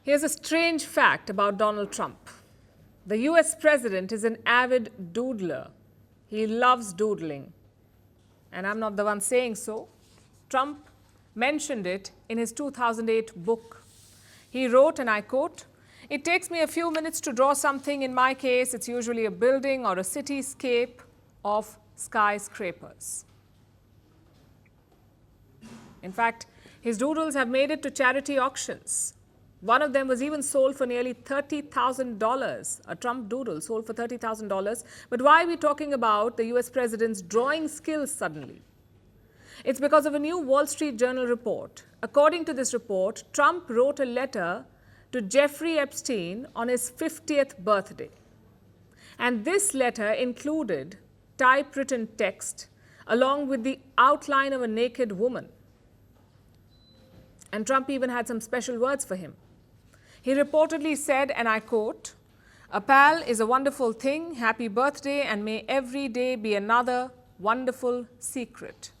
Here's a strange fact about Donald Trump. The US president is an avid doodler. He loves doodling. And I'm not the one saying so. Trump mentioned it in his 2008 book. He wrote, and I quote, "It takes me a few minutes to draw something. In my case, it's usually a building or a cityscape of skyscrapers." In fact, his doodles have made it to charity auctions. One of them was even sold for nearly $30,000. A Trump doodle sold for $30,000. But why are we talking about the US president's drawing skills suddenly? It's because of a new Wall Street Journal report. According to this report, Trump wrote a letter to Jeffrey Epstein on his 50th birthday. And this letter included typewritten text along with the outline of a naked woman. And Trump even had some special words for him. He reportedly said, and I quote, "A pal is a wonderful thing. Happy birthday, and may every day be another wonderful secret."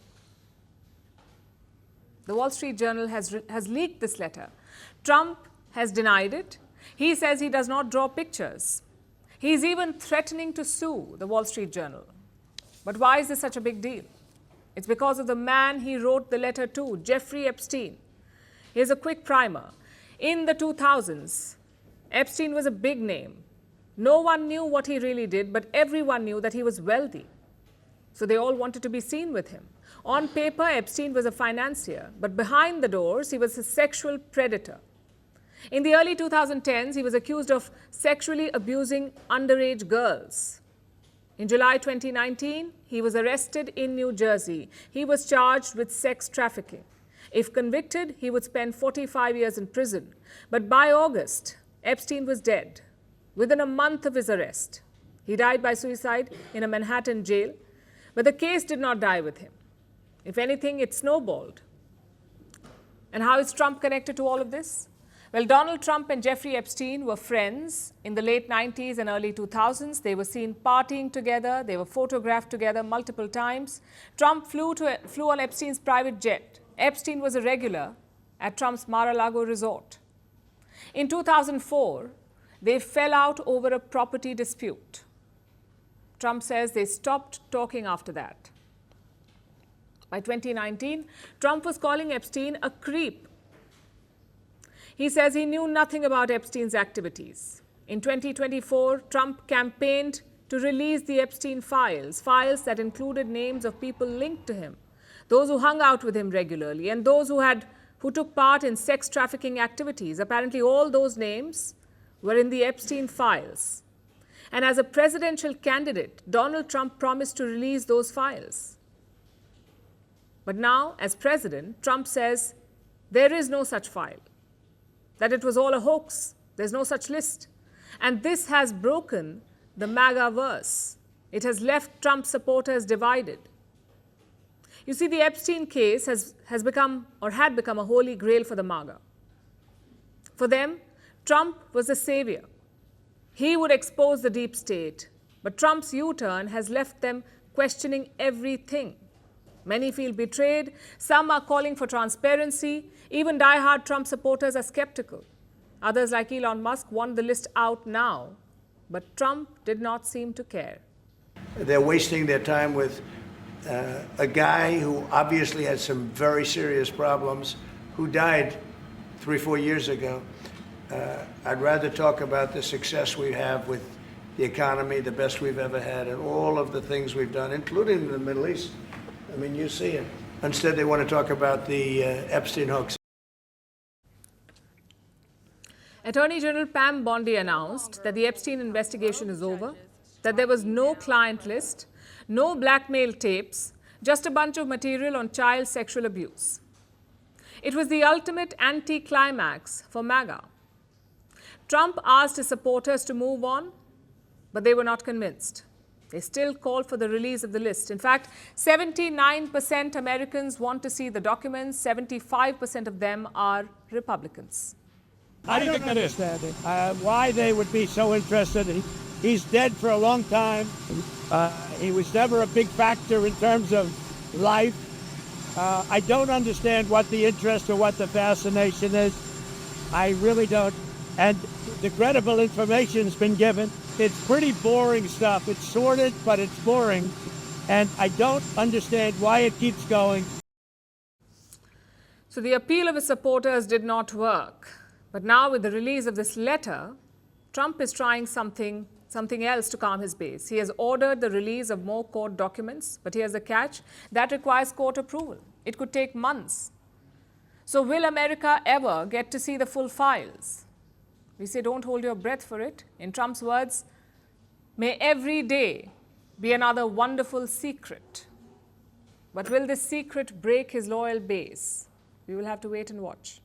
The Wall Street Journal has leaked this letter. Trump has denied it. He says he does not draw pictures. He's even threatening to sue the Wall Street Journal. But why is this such a big deal? It's because of the man he wrote the letter to, Jeffrey Epstein. Here's a quick primer. In the 2000s, Epstein was a big name. No one knew what he really did, but everyone knew that he was wealthy. So they all wanted to be seen with him. On paper, Epstein was a financier, but behind the doors, he was a sexual predator. In the early 2010s, he was accused of sexually abusing underage girls. In July 2019, he was arrested in New Jersey. He was charged with sex trafficking. If convicted, he would spend 45 years in prison. But by August, Epstein was dead within a month of his arrest. He died by suicide in a Manhattan jail, but the case did not die with him. If anything, it snowballed. And how is Trump connected to all of this? Well, Donald Trump and Jeffrey Epstein were friends in the late 90s and early 2000s. They were seen partying together. They were photographed together multiple times. Trump flew on Epstein's private jet. Epstein was a regular at Trump's Mar-a-Lago resort. In 2004, they fell out over a property dispute. Trump says they stopped talking after that. By 2019, Trump was calling Epstein a creep. He says he knew nothing about Epstein's activities. In 2024, Trump campaigned to release the Epstein files, files that included names of people linked to him, those who hung out with him regularly, and those who took part in sex trafficking activities. Apparently, all those names were in the Epstein files. And as a presidential candidate, Donald Trump promised to release those files. But now, as president, Trump says there is no such file, that it was all a hoax. There's no such list. And this has broken the MAGA verse. It has left Trump supporters divided. You see, the Epstein case had become a holy grail for the MAGA. For them, Trump was the savior. He would expose the deep state. But Trump's U-turn has left them questioning everything. Many feel betrayed. Some are calling for transparency. Even die-hard Trump supporters are skeptical. Others, like Elon Musk, want the list out now. But Trump did not seem to care. They're wasting their time with a guy who obviously had some very serious problems, who died 3-4 years ago. I'd rather talk about the success we have with the economy, the best we've ever had, and all of the things we've done, including the Middle East. I mean, you see it. Instead, they want to talk about the Epstein hoax. Attorney General Pam Bondi announced that the Epstein investigation is over, that there was no client list, no blackmail tapes, just a bunch of material on child sexual abuse. It was the ultimate anticlimax for MAGA. Trump asked his supporters to move on, but they were not convinced. They still called for the release of the list. In fact, 79% Americans want to see the documents. 75% of them are Republicans. How do you think that is? Why they would be so interested. He's dead for a long time. He was never a big factor in terms of life. I don't understand what the interest or what the fascination is. I really don't. and the credible information's been given. It's pretty boring stuff. It's sordid, but it's boring. And I don't understand why it keeps going. So the appeal of his supporters did not work. But now with the release of this letter, Trump is trying something else to calm his base. He has ordered the release of more court documents, but here's the catch: that requires court approval. It could take months. So will America ever get to see the full files? We say don't hold your breath for it. In Trump's words, may every day be another wonderful secret. But will this secret break his loyal base? We will have to wait and watch.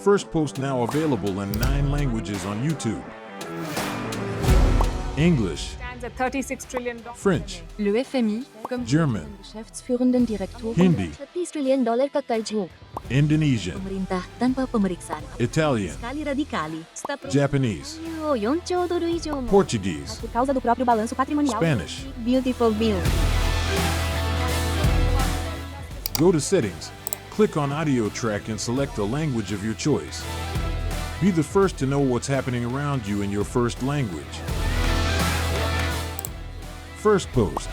Firstpost now available in 9 languages on YouTube. English, Stands at $36 trillion. French, Le FMI, comme German, Geschäftsführenden Direktor Hindi, $30 trillion ka karjo. Indonesian, Pemerintah tanpa pemeriksaan. Italian, Sekali radikali. Japanese, 4 兆ドル以上も Portuguese, por causa do próprio balanço patrimonial. Spanish. Beautiful bill. Go to Settings, click on Audio Track and select a language of your choice. Be the first to know what's happening around you in your first language. Firstpost.